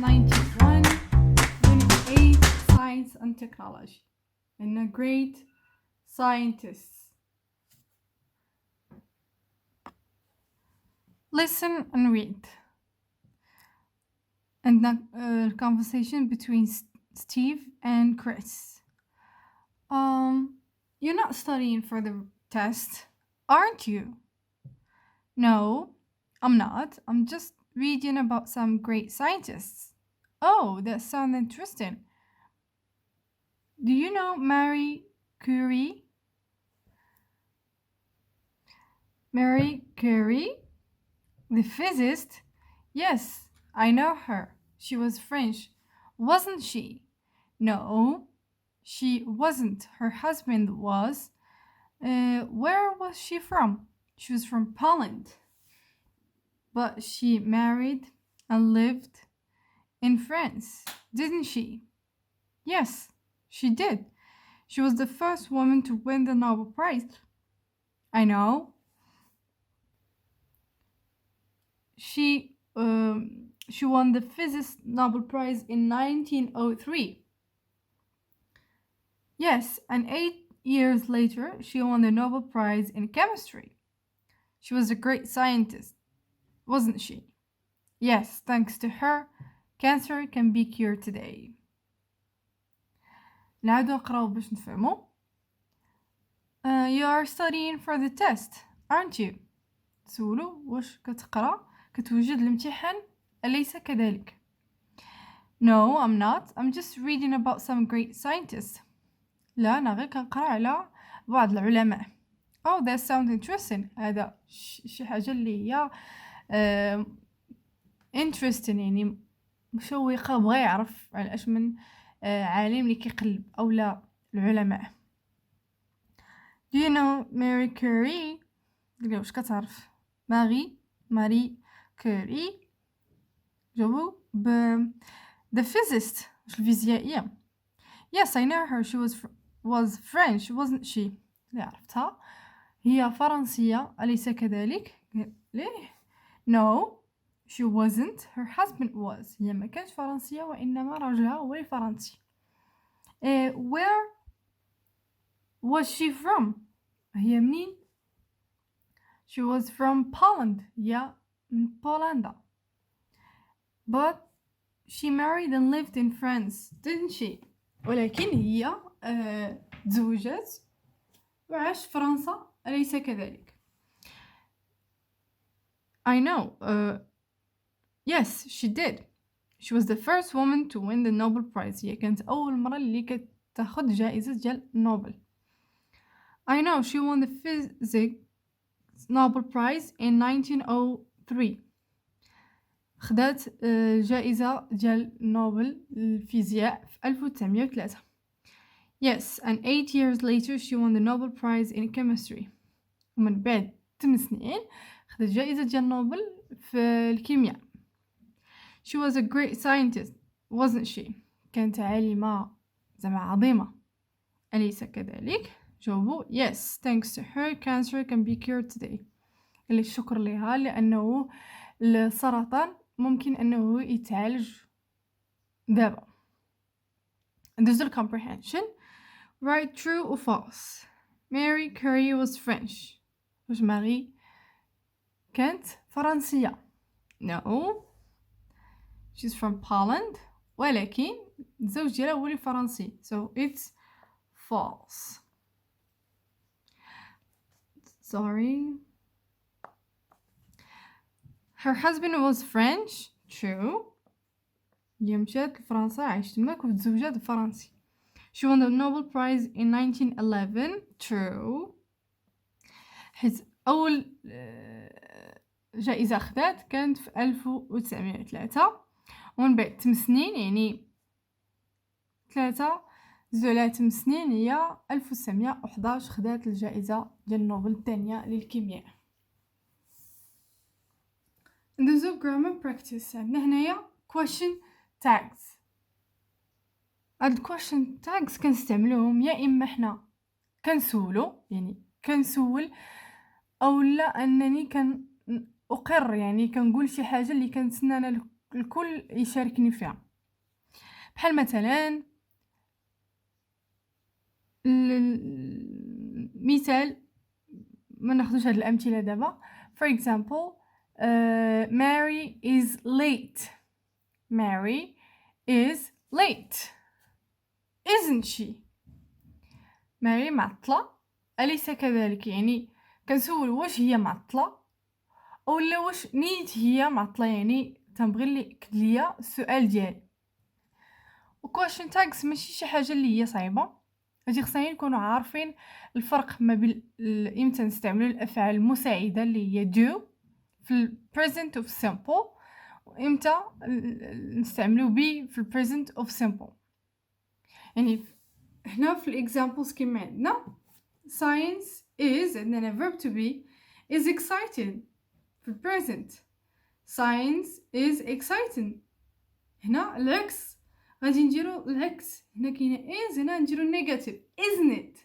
91, Unit 8, Science and Technology, and a great scientist. Listen and read. And the conversation between Steve and Chris. You're not studying for the test, aren't you? No, I'm not. I'm just reading about some great scientists. Oh, that sounds interesting. Do you know Marie Curie? Marie Curie? The physicist? Yes, I know her. She was French, wasn't she? No, she wasn't. Her husband was. Where was she from? She was from Poland. But she married and lived in France, didn't she? Yes, she did. She was the first woman to win the Nobel Prize. I know. She won the Physics Nobel Prize in 1903. Yes, and 8 years later, she won the Nobel Prize in Chemistry. She was a great scientist, wasn't she? Yes, thanks to her, cancer can be cured today. نعاودو نقراو باش نفهمو. You are studying for the test, aren't you? تسولو واش كتقرا كتوجد الامتحان أليس كذلك؟ No, I'm not. I'm just reading about some great scientists. لا أنا غير كنقرا على بعض العلماء. Oh, that sounds interesting. هذا شي حاجة اللي هي interesting، يعني مشوقة، بغى يعرف على اش من عالم اللي كيقلب أولا العلماء. Do you know Marie Curie؟ قلنا واش كتعرف ماري كوري؟ جاوبوا the physicist، الفيزيائية. Yes, I know her. She was French, wasn't she؟ اللي عرفتها هي فرنسية أليس كذلك؟ ليه؟ No, she wasn't. Her husband was. هي ما كانش فرنسية وإنما رجلها هو الفرنسي. Where was she from؟ هي منين؟ She was from Poland. هي من بولندا. But she married and lived in France, didn't she؟ ولكن هي تزوجت وعاش في فرنسا أليس كذلك؟ I know. Yes, she did. She was the first woman to win the Nobel Prize. هي كانت أول مرة اللي كتاخد جائزة ديال نوبل. I know. She won the Physics Nobel Prize in 1903. خدات جائزة ديال نوبل الفيزياء في 1903. Yes, and 8 years later she won the Nobel Prize in Chemistry. ومن بعد 8 سنين خدت جائزة ديال نوبل في الكيمياء. She was a great scientist, wasn't she؟ كانت عالمة زعما عظيمة أليس كذلك؟ جاوبوا yes, thanks to her cancer can be cured today. اللي الشكر لها لأنه السرطان ممكن أنه يتعالج دابا. There's a comprehension. Right, true or false? Marie Curie was French. واش ماري كانت فرنسية؟ No, she's from Poland. ولكن الزوج ديالها هو اللي فرنسي. So it's false. Sorry. Her husband was French. True. هي مشات لفرنسا عايشت تماك وتزوجات بفرنسي. She won the Nobel Prize in 1911. True. حيت أول جائزة أخذت كانت في 1903 ومن بعد 8 سنين يعني 3 زولا 8 سنين هي 1911 خدات الجائزة ديال نوبل الثانية للكيمياء. There's a grammar practice. عندنا هنايا question tags. هاد question tags كنستعملوهم يا إما حنا كنسولو، يعني كنسول، أو لا أنني أقر، يعني كنقول شي حاجة اللي كنتسنى أنا الكل يشاركني فيها. بحال مثلا مثال، ما ناخذوش هاد الامثله دابا. for example Mary is late. Mary is late, isn't she؟ ماري معطلة أليس كذلك؟ يعني كنسول واش هي معطلة اولا واش نيت هي معطلة، يعني تنبغي اللي يأكد ليا السؤال ديالي. و question tags ماشي شي حاجه اللي هي صعيبه، هادي خصنا نكونوا عارفين الفرق ما بين امتى نستعملوا الافعال المساعده اللي هي do في ال present of simple، وامتى نستعملوا be في ال present of simple. يعني هنا في الاكزامبلز كيما عندنا science is عندنا verb to be is exciting في ال present. science is exciting. هنا العكس، غادي نديرو العكس، هنا كاينه is، هنا نديرو negative isn't it.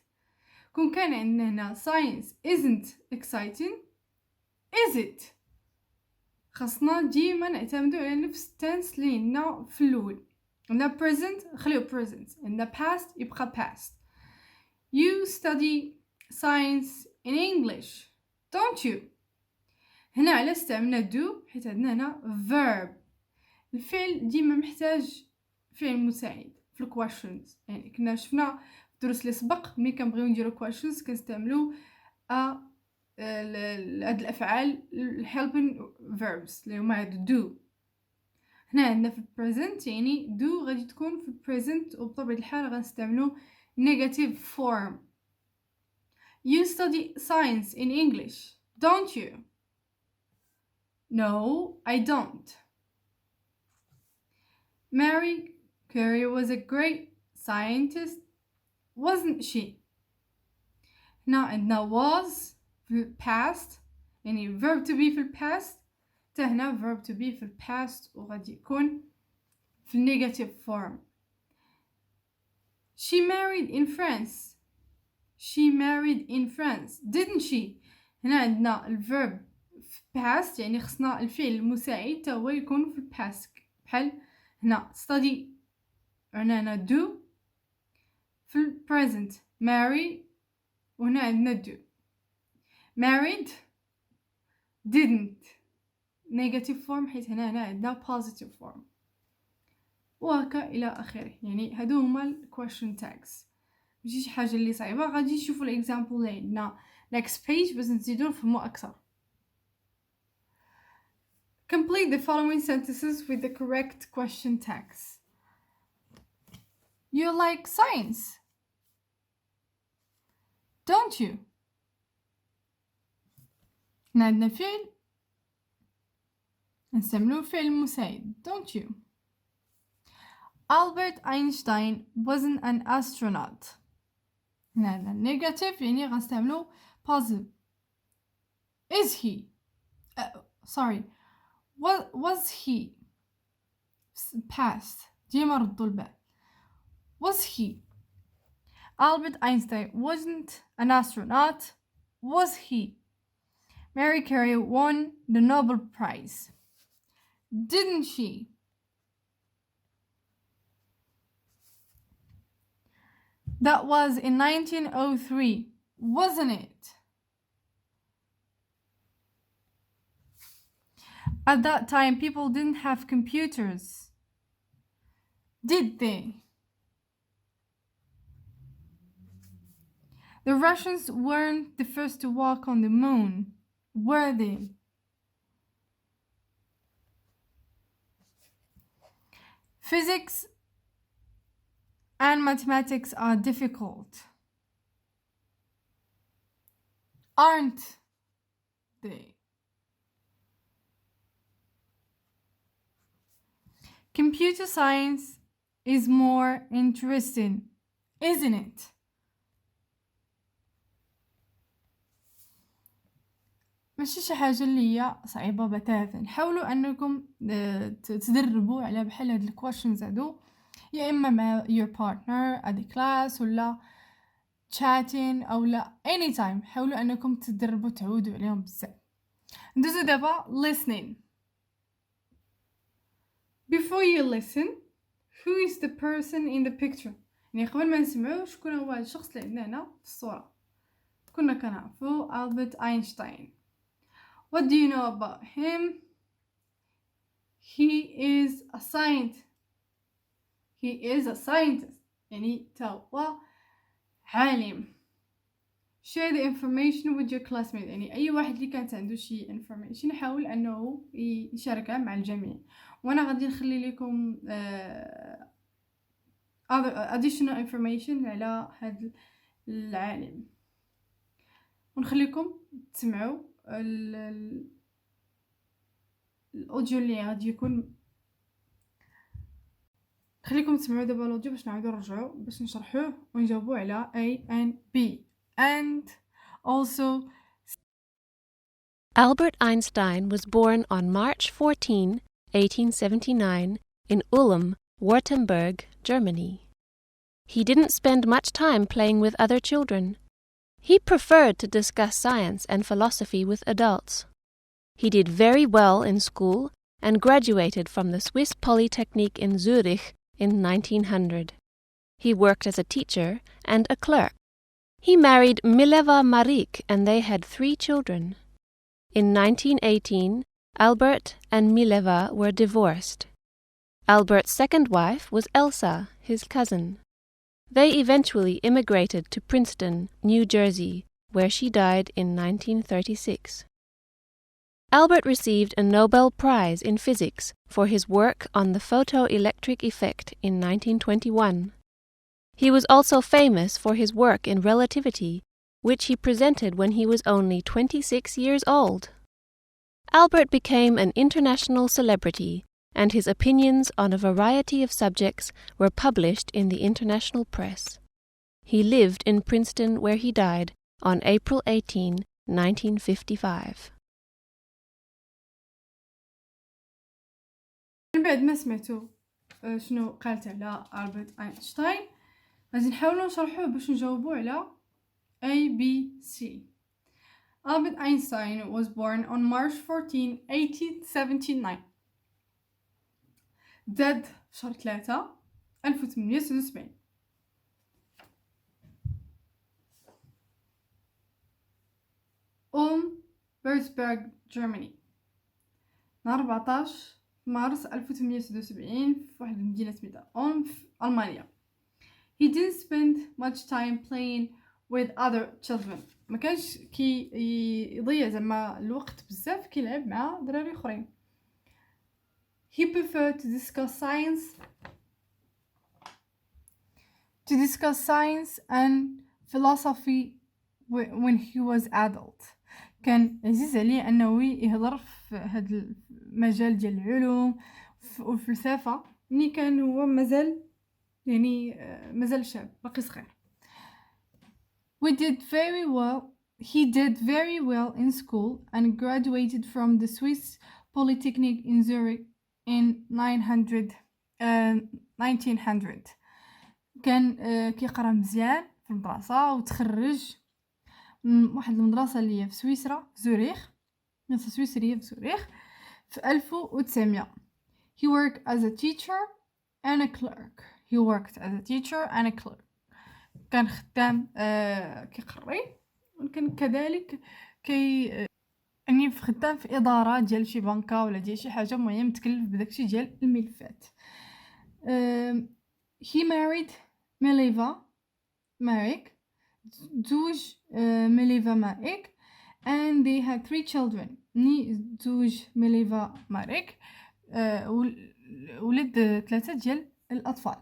كون كان عندنا هنا science isn't exciting is it. خاصنا ديما نعتمدو على نفس التنس اللي عندنا في الاول. عندنا present خليو present، عندنا past يبقى past. you study science in English don't you. هنا على استعملنا do حيت عندنا هنا verb. الفعل ديما محتاج فعل مساعد في questions. يعني كنا شفنا في الدروس اللي سبق ملي كنبغيو نديرو questions كنستعملو هاد الافعال helping verbs اللي هما هاد do. هنا عندنا في present يعني do غادي تكون في present، وبطبيعة الحال غنستعملو negative form. you study science in English don't you. no I don't. Marie Curie was a great scientist wasn't she. هنا عندنا was في past يعني verb to be في past، تا هنا verb to be في past وغادي يكون في negative form. she married in France. she married in France didn't she. هنا عندنا الverb في past يعني خصنا الفعل المساعد تا هو يكون في past. بحال هنا study هنا do في present marry، وهنا عندنا do. married didn't negative form حيت هنا عندنا positive form، وهكا الى اخره. يعني هادو هما ال question tags، ماشي شي حاجه اللي صعيبه. غادي نشوفوا الاكزامبل اللي عندنا next page باش نزيدو نفهمو اكثر. complete the following sentences with the correct question tags. you like science don't you. عندنا فعل نستعملو فعل مساعد don't you. Albert Einstein wasn't an astronaut. هنا negative يعني غنستعملو positive. is he sorry was he past ديما ردوا البال. was he. Albert Einstein wasn't an astronaut was he. Marie Curie won the Nobel Prize didn't she. that was in 1903 wasn't it. at that time people didn't have computers did they. the Russians weren't the first to walk on the moon were they. physics and mathematics are difficult aren't they. computer science is more interesting isn't it. ماشي شي حاجه اللي هي صعيبه بتاتا. حاولوا انكم تدربوا على بحال هاد الكويشنز هادو، يا اما مع your partner at the class ولا chatting او لا anytime. حاولوا انكم تدربوا تعودوا عليهم بزاف. ندوزو دابا listening. Before you listen, who is the person in the picture؟ يعني قبل ما نسمعو شكون هو هذا الشخص اللي عندنا هنا في الصورة. كنا كنعرفو ألبرت أينشتاين. What do you know about him? He is a scientist. He is a scientist. يعني هو عالم. Share the information with your classmates. يعني أي واحد اللي كانت عنده شي information حاول أنه يشاركها مع الجميع. وأنا غادي نخلي لكم other additional information على هذا العالم، ونخليكم تسمعوا الأوديو اللي غادي يكون. خليكم تسمعوا دابا الأوديو باش نعاودو نرجعوا باش نشرحوه ونجاوبوا على A and B. And also Albert Einstein was born on March 14, 1879, in Ulm, Württemberg, Germany. He didn't spend much time playing with other children. He preferred to discuss science and philosophy with adults. He did very well in school and graduated from the Swiss Polytechnic in Zurich in 1900. He worked as a teacher and a clerk. He married Mileva Marik and they had 3 children. In 1918, Albert and Mileva were divorced. Albert's second wife was Elsa, his cousin. They eventually immigrated to Princeton, New Jersey, where she died in 1936. Albert received a Nobel Prize in Physics for his work on the photoelectric effect in 1921. He was also famous for his work in relativity, which he presented when he was only 26 years old. Albert became an international celebrity, and his opinions on a variety of subjects were published in the international press. He lived in Princeton, where he died on April 18, 1955. من بعد ما سمعتوا شنو قالت على ألبرت أينشتاين غادي نحاولوا نشرحوه باش نجاوبوا على A, B, C. Albert Einstein was born on March 14, 1879. داد في شهر 3 1876. Württemberg, Germany. نهار 14 مارس 1876 في واحد المدينة سميتها في ألمانيا. He didn't spend much time playing with other children. ما كانش كي يضيع زعما الوقت بزاف كيلعب مع دراري اخرين. He preferred to discuss science and philosophy when he was adult. كان عزيز عليه انه يهضر في هذا المجال ديال العلوم والفلسفه ملي كان هو مازال شاب باقي صغير. He did very well in school and graduated from the Swiss Polytechnic in Zurich in 1900. كان كيقرا مزيان في المدرسة وتخرج من واحد المدرسة اللي هي في سويسرا في زوريخ، مدرسة سويسرية في زوريخ في 1900. He worked as a teacher and a clerk. كان خدام كيقري وكان كذلك اني خدام في اداره ديال شي بنكه ولا ديال شي حاجه مهمه متكلف بداكشي ديال الملفات. He married Mileva Marik, زوج ميليفا ماريك, and they had 3 children. ني زوج ميليفا ماريك ولد 3 ديال الأطفال.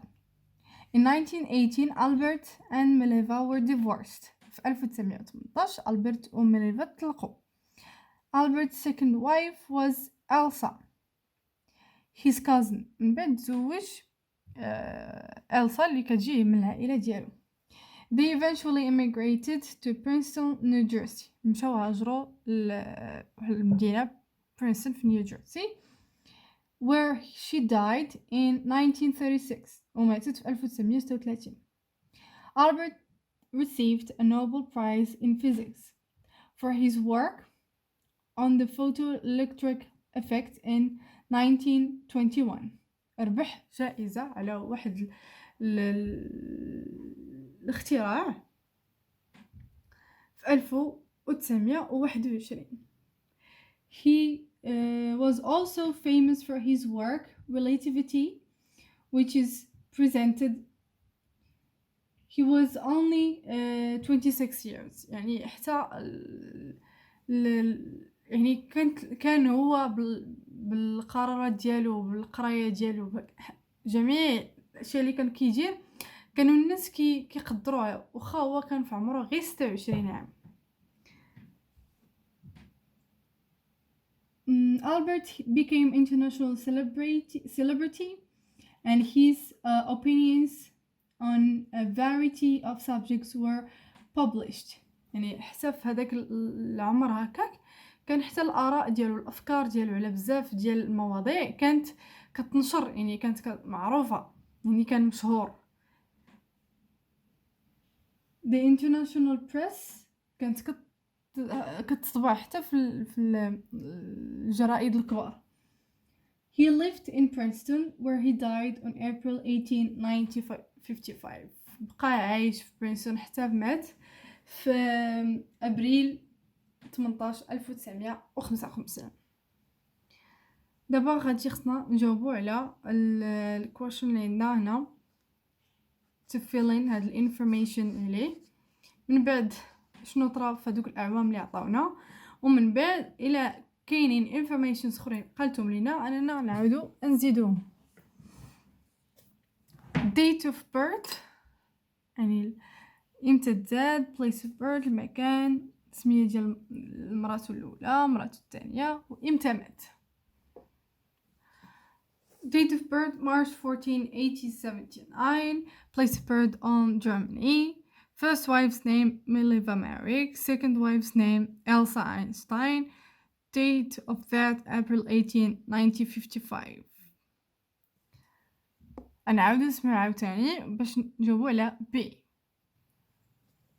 In 1918, Albert and Mileva were divorced. في 1918 ألبرت وميليفا تطلقوا. Albert's second wife was Elsa, his cousin. من بعد تزوج إلسا اللي كتجي من العائلة ديالو. They eventually immigrated to Princeton, New Jersey. مشاو هاجروا للمدينة Princeton في New Jersey, where she died in 1936. وماتت في 1936. Albert received a Nobel Prize in Physics for his work on the photoelectric effect in 1921. ربح جائزة على واحد الاختراع في 1921. He was also famous for his work relativity, which is presented. He was only 26 years. يعني حتى يعني كان هو بالقرارات ديالو بالقرايه ديالو جميع الاشياء اللي كان كيدير كانوا الناس كيقدروها واخا هو كان في عمره غير 26 عام. Albert became international celebrity and his opinions on a variety of subjects were published. يعني حتى في هذاك العمر هكاك كان حتى الآراء ديالو الأفكار ديالو على بزاف ديال المواضيع كانت كتنشر، يعني كانت معروفة، يعني كان مشهور. The international press كانت كتطبع حتى في الجرائد الكبار. He lived in Princeton where he died on April 1855. بقى عايش في برينستون حتى مات في أبريل 18 1955. دابا غادي خصنا نجاوبو على الكويشن اللي عندنا هنا to fill in هاد الانفورميشن عليه، من بعد شنو طرا في هذوك الاعوام اللي عطاونا، ومن بعد الى كاينين انفورميشنز اخرين قالتهم لينا اننا نعاودو نزيدوهم. date of birth يعني امتى تزاد، place of birth المكان، السميه ديال المراه الاولى مراه الثانيه، وامتى مات. date of birth March 14, 1879. place of birth on Germany. First wife's name Mileva Merrick. Second wife's name Elsa Einstein. Date of death April 18, 1955. أنا عاود نسمع عاوتاني باش نجاوبو على B.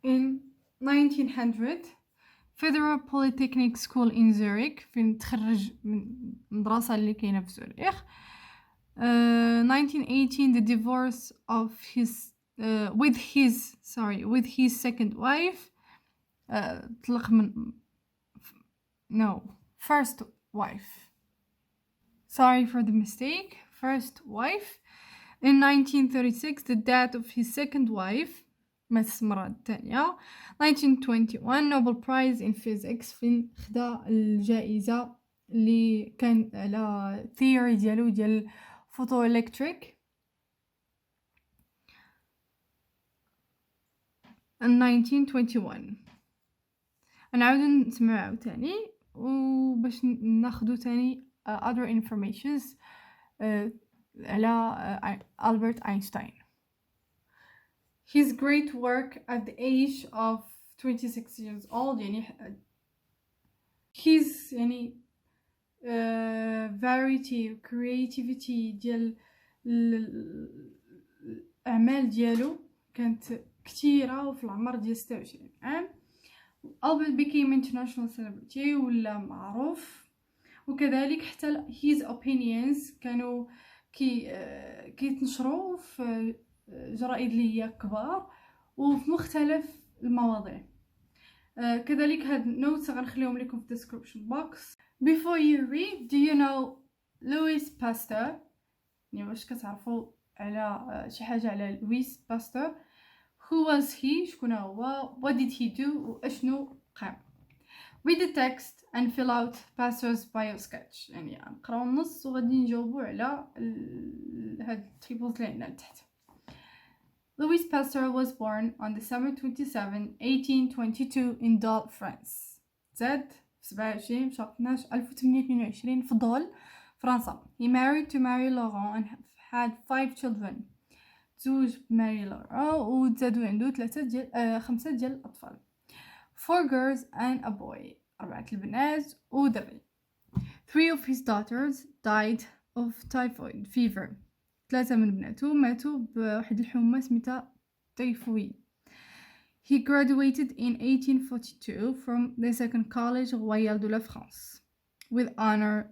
In 1900 Federal Polytechnic School in Zurich، فين تخرج من المدرسة اللي كاينة في زوريخ. 1918 the divorce of his with his second wife. طلق من first wife. Sorry for the mistake. First wife. In 1936 the death of his second wife. مات المرة الثانية. 1921 Nobel Prize in Physics، فين خدا الجائزة اللي كان على theory ديالو ديال photoelectric. in 1921. نعاود نسمعو عاوتاني وباش ناخدو تاني other informations على Albert Einstein. His great work at the age of 26 years old، يعني his يعني variety creativity ديال الأعمال ديالو كانت كتيرة وفي العمر ديال 26 عام. Albert became international celebrity ولا معروف، وكذلك حتى his opinions كانوا كيتنشروا في جرائد اللي هي كبار وفي مختلف المواضيع. كذلك هاد النوتس غنخليهم لكم في description box. Before you read, do you know Louis Pasteur؟ يعني واش كتعرفوا على شي حاجة على لويس باستور؟ Who was he؟ شكون هو؟ What did he do؟ واشنو قام؟ Read the text and fill out Pasteur's bio sketch. يعني نقراو النص وغادي نجاوبوا على هاد التريبلز اللي عندنا لتحت. Louis Pasteur was born on December 27, 1822 in Dole, France. زاد في 27 شهر 12 1822 في دول فرنسا. He married to Marie Laurent and had 5 children. تزوج بماري لوران وتزادوا عنده 5 ديال الأطفال. 4 girls and a boy. 4 البنات ودري. 3 of his daughters died of typhoid fever. 3 من بناته ماتوا بواحد الحمى سميتها تيفويد. He graduated in 1842 from the Second College Royal de la France with honor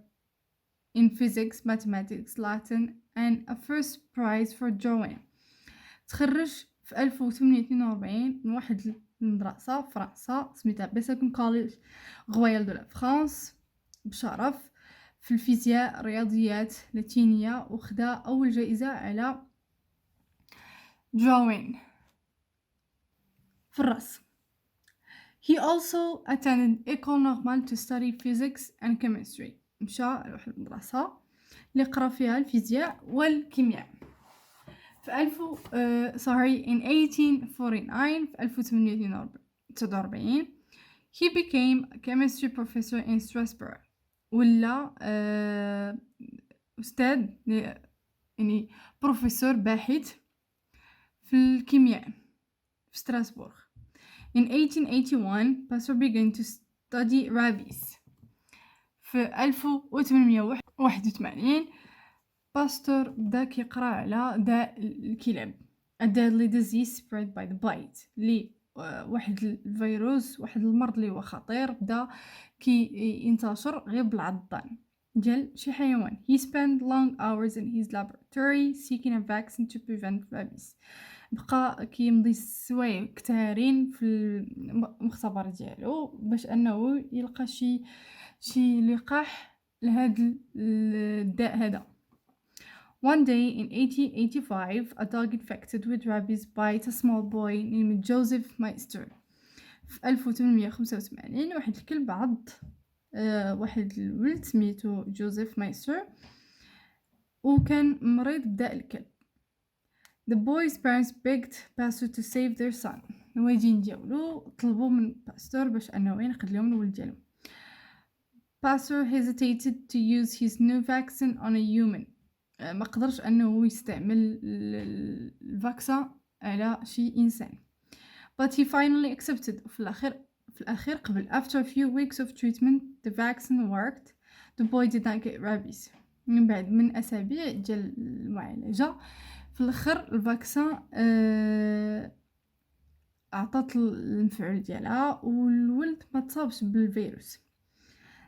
in physics, mathematics, Latin and a first prize for drawing. تخرج في 1842 من واحد المدرسة في فرنسا سميتها بيسكن كوليج غويال دو لا فرانس بشرف في الفيزياء الرياضيات لاتينية، وخدا أول جائزة على drawing في الرسم. He also attended École Normale to study physics and chemistry. مشى لواحد المدرسة اللي قرا فيها الفيزياء والكيمياء. في in 1849 في 1849 he became a chemistry professor in Strasbourg. ولا أستاذ يعني بروفيسور باحث في الكيمياء في ستراسبورغ. In 1881 Pasteur began to study rabies. في 1881 باستور بدا كيقرا على داء الكلاب a deadly disease spread by the bite لي واحد الفيروس، واحد المرض اللي هو خطير بدا كي ينتشر غير بالعضان ديال شي حيوان. He spent long hours in his laboratory seeking a vaccine to prevent rabies. بقى كيمضي سوايع كثارين في المختبر ديالو باش انه يلقى شي لقاح لهذا الداء هذا. One day in 1885 a dog infected with rabies bite a small boy named Joseph Meister. في 1885 واحد الكلب عض واحد الولد سميتو جوزيف مايستر وكان مريض بداء الكلب. The boy's parents begged Pasteur to save their son. الوالدين ديالو طلبوا من باستور باش انه ينقذ لهم الولد ديالهم. Pasteur hesitated to use his new vaccine on a human. ما قدرش انه يستعمل الفاكسا على شي انسان. But he finally accepted. في الاخير قبل after a few weeks of treatment the vaccine worked. The boy did not get rabies. من بعد من اسابيع ديال المعالجه في الاخر الفاكسان اعطت المفعول ديالها والولد ما تصابش بالفيروس.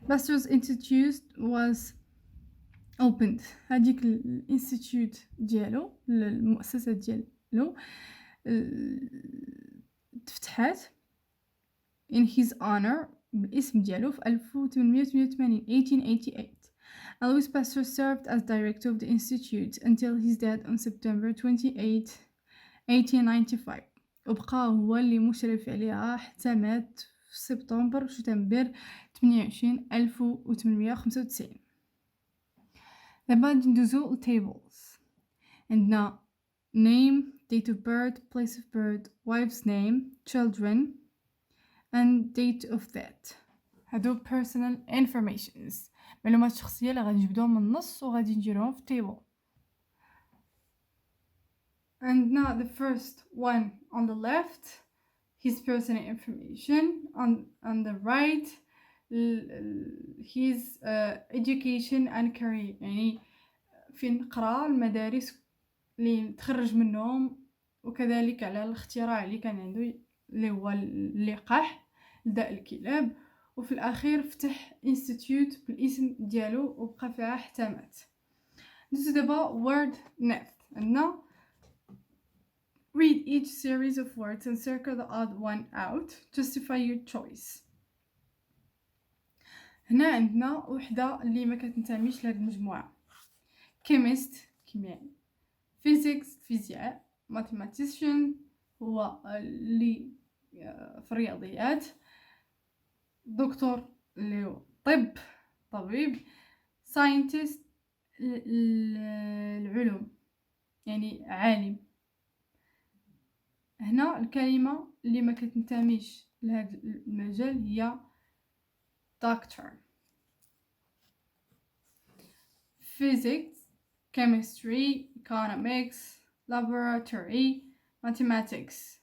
Pasteur's Institute was opened. هذيك الانستيتيوت ديالو المؤسسه ديالو تفتحات in his honor بالاسم ديالو في 1888 1888. Louis Pasteur served as director of the institute until his death on September 28 1895. وبقى هو اللي مشرف عليها حتى مات في سبتمبر 28 1895. دابا ندوزو tables. عندنا name, date of birth, place of birth, wife's name, children and date of death. هادو personal informations، معلومات شخصية اللي غادي نجبدوهم من النص وغادي نديروهم في table. And now the first one on the left, his personal information. On the right, his education and career، يعني فين قرا المدارس اللي تخرج منهم، وكذلك على الاختراع اللي كان عنده اللي هو اللقاح داء الكلاب، وفي الاخير فتح انستيتيوت بالاسم ديالو وبقى فيها حتى مات. ندوزو دابا word next. عندنا read each series of words and circle the odd one out. Justify your choice. هنا عندنا وحده اللي ما كتنتميش لهاد المجموعه. chemist كيميائي، physics فيزياء، mathematician هو اللي في الرياضيات، دكتور اللي هو طبيب، scientist العلوم يعني عالم. هنا الكلمة اللي ما كتنتميش لهذا المجال هي doctor. physics, chemistry, economics, laboratory, mathematics.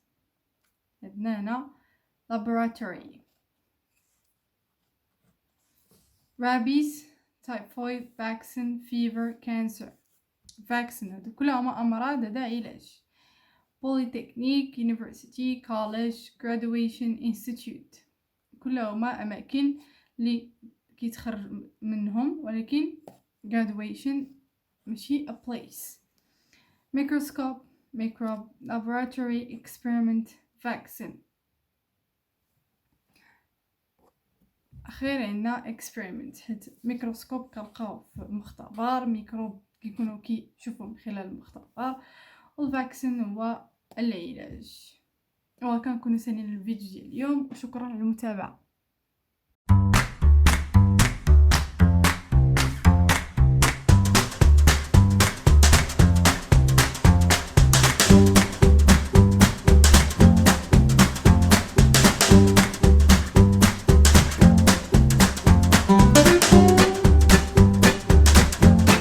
عندنا هنا laboratory. rabies, typhoid, vaccine, fever, cancer. vaccine هادو كلهم أمراض هذا علاج. polytechnic, university, college, graduation, institute. كلهما أماكن اللي كيتخرج منهم، ولكن graduation ماشي a place. microscope microbe laboratory experiment vaccine. أخيرا عندنا experiment حيت ميكروسكوب كنلقاو في المختبر، ميكروب كيكونوا كيشوفوا من خلال المختبر، والفاكسين هو العلاج. وكنكونوا سالين الفيديو ديال اليوم، وشكرا على المتابعة.